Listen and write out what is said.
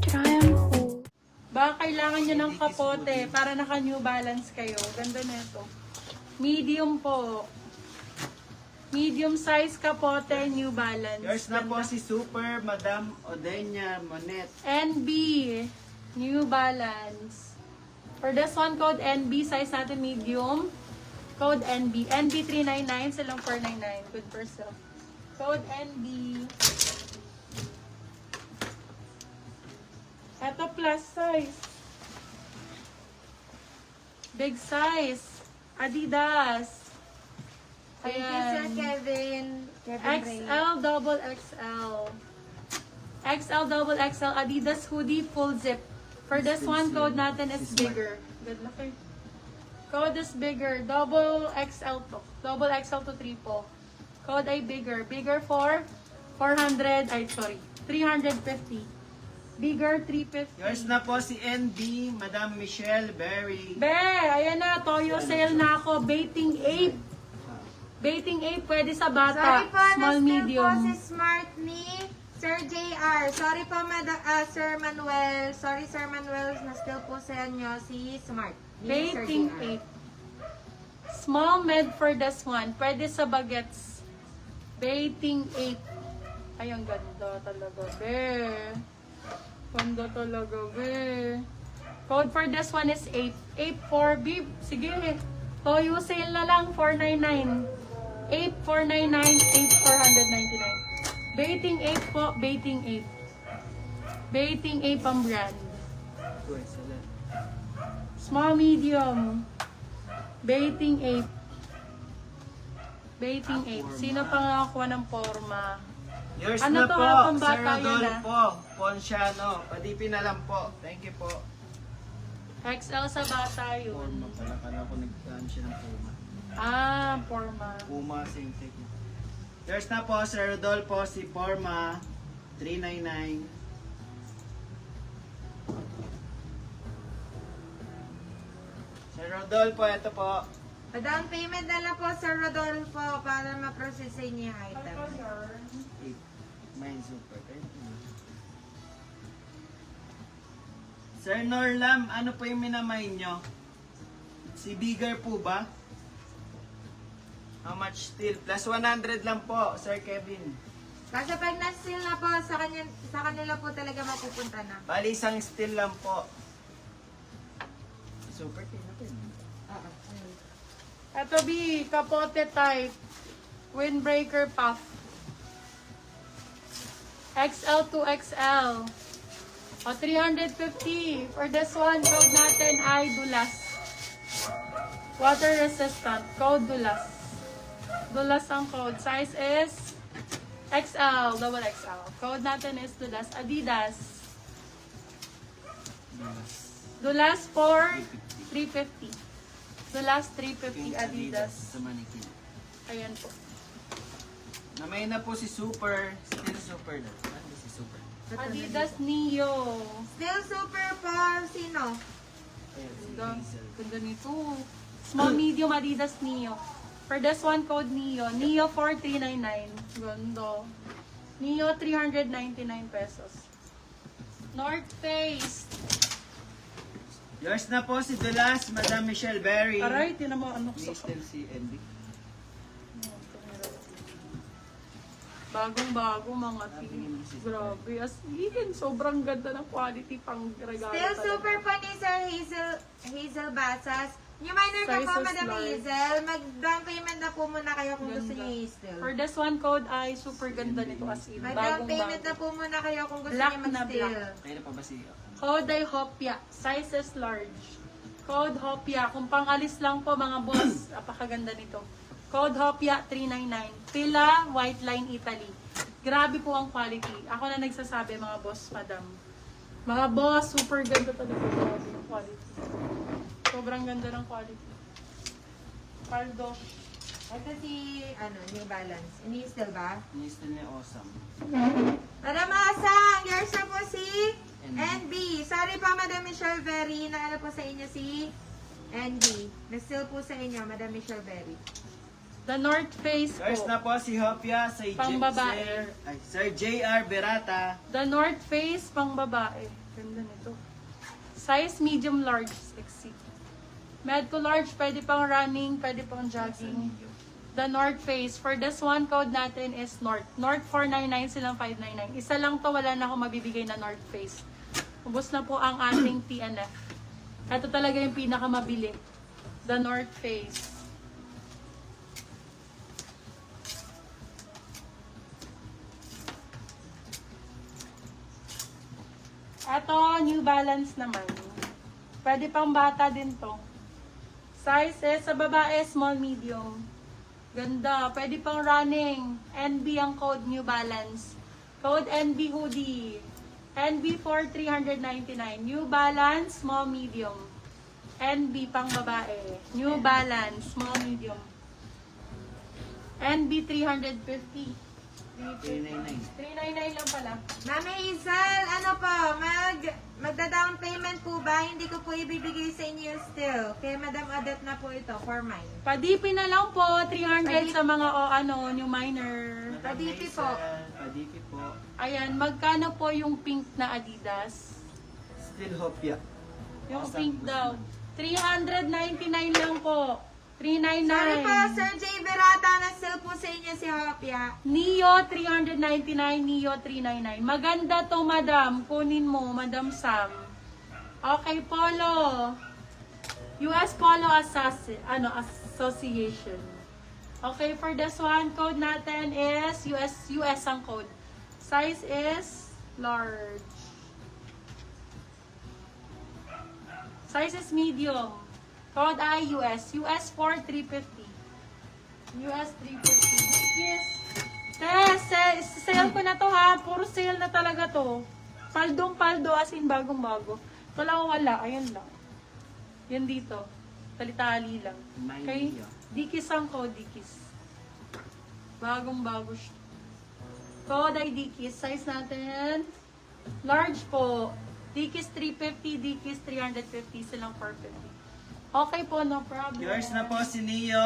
Triumph. Baka kailangan nyo ng kapote para naka-New Balance kayo. Ganda na ito. Medium po. Medium size kapote, New Balance. Yours na po Ganda. si Super Madam Odenya Monet. NB, New Balance. For this one, code NB, size natin medium. Code NB. NB 399, silang 499. Good for sale. Code NB. Ito plus size. Big size. Adidas. Thank you, Sir Kevin. Ray. XL, double XL. XL, double XL, Adidas hoodie, full zip. For this one, code natin is bigger. Good luck. Code is bigger. Double XL to. Double XL to triple. Code ay bigger. Bigger for 350. Bigger, 350. Yours na po si NB Madam Michelle Berry. Be, ayan na. Toyo sale na ako. Baiting ape. Baiting ape, pwede sa bata. Sorry po, Small, na-steal medium. po si Smart ni Sir JR. Sorry po, Sir Manuel. Sorry, Sir Manuel, na-steal po sa inyo si Smart. Ni Sir Baiting JR. 8. Small med for this one. Pwede sa bagets. Baiting 8. Ay, ang ganda talaga, be. Ganda talaga, be. Code for this one is 8. 8 for bib. Sige, Toyo sale na lang, 499. 8, 499, 8, 499. Baiting 8 po, baiting 8. Baiting 8 pang brand. Small, medium. Baiting 8. Baiting 8. Sino pa nakakuha ng forma? Yours Ano na to, po, hapong Sir bata yun, Rodolfo Ponciano. Padipin na lang po. Thank you po. XL sa bata yun. Forma pala. Kala ko nagkaan siya ng Puma. Ah, forma. Puma, same thing. Yours na po, Sir Rodolfo, si Forma 399. Sir Rodolfo, ito po. Pa-down payment na lang po, Sir Rodolfo, para ma-process sa inyo yung item. 8. Mine super. Sir Norlam, ano po yung minamay nyo? Si Bigger po ba? How much still? Plus 100 lang po, Sir Kevin. Kasi pag na-steal na po, sa kanila po talaga mapupunta na. Bali, isang still lang po. Super natin. Ito B, kapote type. Windbreaker puff. XL to XL. O, 350. For this one, code natin ay Dulas. Water resistant. Code Dulas. Dulas ang code. Size is XL, double XL. Code natin is Dulas. Adidas. Dulas for 350. Dulas 350 Adidas. Sa manikin. Ayan po. Namay na po si Super. Still Super na. Ano si Super? Adidas Neo. Still super po, sino? Ayan, si Ganda, Hazel. ganda nito. Small, medium Adidas Neo. For this one, code Neo. Neo 4399. Ganda. Neo 399 pesos. North Face. Yours na po si Dulas, Madam Michelle Berry. Aray, tinan mo ano May sa... still si Andy. Bagong-bago mga tea. Grabe. As in, sobrang ganda ng quality pang regalo. Still talaga. super po ni Sir Hazel Basas. Yung minor ka po, Sizes Madam large. Hazel. Mag-down payment na po muna kayo kung gusto Ganda. niyo i-still. For this one, code ay super ganda nito as in. Mag-down payment na Bagong-bago. po muna kayo kung gusto Black niyo na mag-still. black. Kaya na pa ba si... Code ay Hopya. Sizes large. Code Hopya. Kung pangalis lang po mga boss, napakaganda nito. Code Hopya 399. Pila, White Line, Italy. Grabe po ang quality. Ako na nagsasabi mga boss, madam. Mga boss, super ganda talaga. Grabe ang quality. Sobrang ganda ng quality. Paldo. Ito si, New Balance. Ini-still ba? Ni still ni Awesome. Madam Asang, yours na po si NB. NB. Sorry pa, Madam Michelle Berry. Naano po sa inyo si NB. Na-still po sa inyo, Madam Michelle Berry. The North Face Yours po. na po si Hopia, Pangbabae. Sir JR Berata. The North Face, pang babae. Ganda nito. Size medium large, sexy. Med to large, pwede pang running, pwede pang jogging. The North Face. For this one, code natin is North. North 499, silang 599. Isa lang to, wala na akong mabibigay na North Face. Ubus na po ang ating TNF. Ito talaga yung pinakamabili. The North Face. Ito, New Balance naman. Pwede pang bata din to. Size is, sa babae, small, medium. Ganda. Pwede pang running. NB ang code New Balance. Code NB hoodie. NB for 399. New Balance, small, medium. NB pang babae. New Balance, small, medium. NB 350. 399 lang pala. Mami Hazel, ano po, magda-down payment po ba? Hindi ko po ibibigay sa inyo still. Kay Madam Odette na po ito, for mine. Padipin na lang po, 300 sa mga new minor. Padipi po. Padipi po. Ayan, magkano po yung pink na Adidas? Still Hopia. Yung pink daw. 399 lang po. 399. Sorry po, Sir J. Berata, na still po sa inyo si Hopia. Neo 399, Neo 399. Maganda to, madam. Kunin mo, Madam Sam. Okay, Polo. US Polo Association. Okay, for this one, code natin is US ang code. Size is large. Size is medium. Code I US. US for 350. US 350. Yes. Sale ko na to ha. Puro sale na talaga to. Paldong-paldo as in bagong-bago. Ito lang wala. Ayun lang. Yan dito. Tali-tali lang. Okay? Dikis ang code. Dikis. Bagong-bago siya. Code ay Dikis. Size natin. Large po. Dikis 350. Dikis 350. Silang 450. Okay po, no problem. Yours na po si Neo.